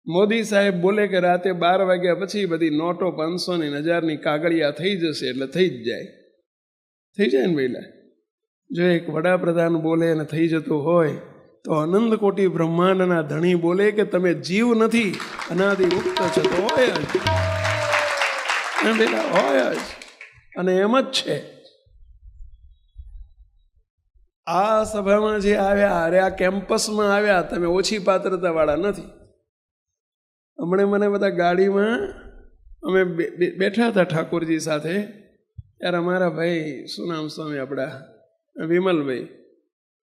મોદી સાહેબ બોલે કે રાતે 12 વાગ્યા પછી બધી નોટો 500 ની 1000ની કાગળિયા થઈ જશે, એટલે થઈ જ જાય. થઈ જાય ને પહેલાં. જો એક વડાપ્રધાન બોલે અને થઈ જતું હોય તો અનંત કોટી બ્રહ્માંડના ધણી બોલે કે તમે જીવ નથી, અનાદિ મુક્ત છો, તો હોય જ પેલા હોય જ. અને એમ જ છે. આ સભામાં જે આવ્યા, અરે આ કેમ્પસમાં આવ્યા, તમે ઓછી પાત્રતાવાળા નથી. હમણાં મને બધા ગાડીમાં અમે બેઠા હતા ઠાકોરજી સાથે, ત્યારે અમારા ભાઈ, શું નામ સ્વામી આપણા, વિમલભાઈ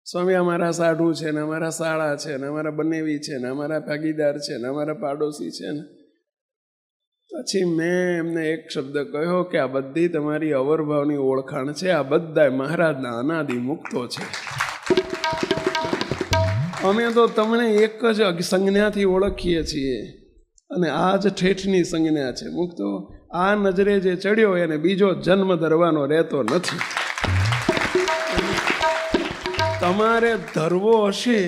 સ્વામી, અમારા સાઢુ છે ને, અમારા શાળા છે ને, અમારા બનેવી છે ને, અમારા ભાગીદાર છે ને, અમારા પાડોશી છે ને. પછી મેં એમને એક શબ્દ કહ્યો કે આ બધી તમારી અવરભાવની ઓળખાણ છે, આ બધા મહારાજના અનાદિ મુક્તો છે. અમે તો તમને એક જ સંજ્ઞાથી ઓળખીએ છીએ, અને આ જ ઠેઠની સંજ્ઞા છે મુક્તો. આ નજરે જે ચડ્યો એને બીજો જન્મ ધરવાનો રહેતો નથી. તમારે ધરવો હશે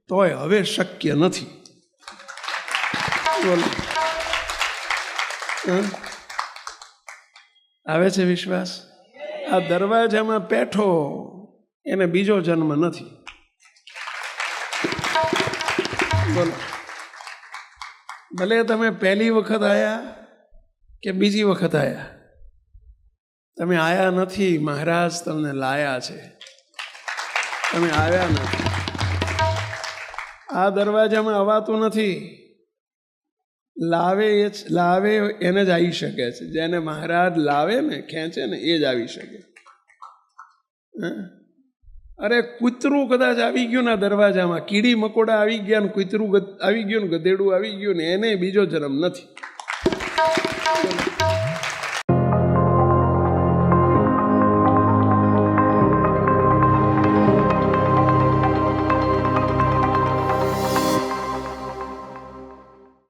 તોય હવે શક્ય નથી. બોલો, આવે છે વિશ્વાસ? આ દરવાજામાં પેઠો એને બીજો જન્મ નથી. બોલો, ભલે તમે પહેલી વખત આવ્યા કે બીજી વખત આવ્યા, તમે આવ્યા નથી, મહારાજ તમને લાયા છે. તમે આવ્યા નથી. આ દરવાજામાં અવાતું નથી. લાવે એને જ આવી શકે છે. જેને મહારાજ લાવે ને, ખેંચે ને, એ જ આવી શકે. અરે કૂતરું કદાચ આવી ગયું ને દરવાજામાં, કીડી મકોડા આવી ગયા ને, કૂતરું આવી ગયું ને, ગધેડું આવી ગયું ને, એને બીજો જન્મ નથી.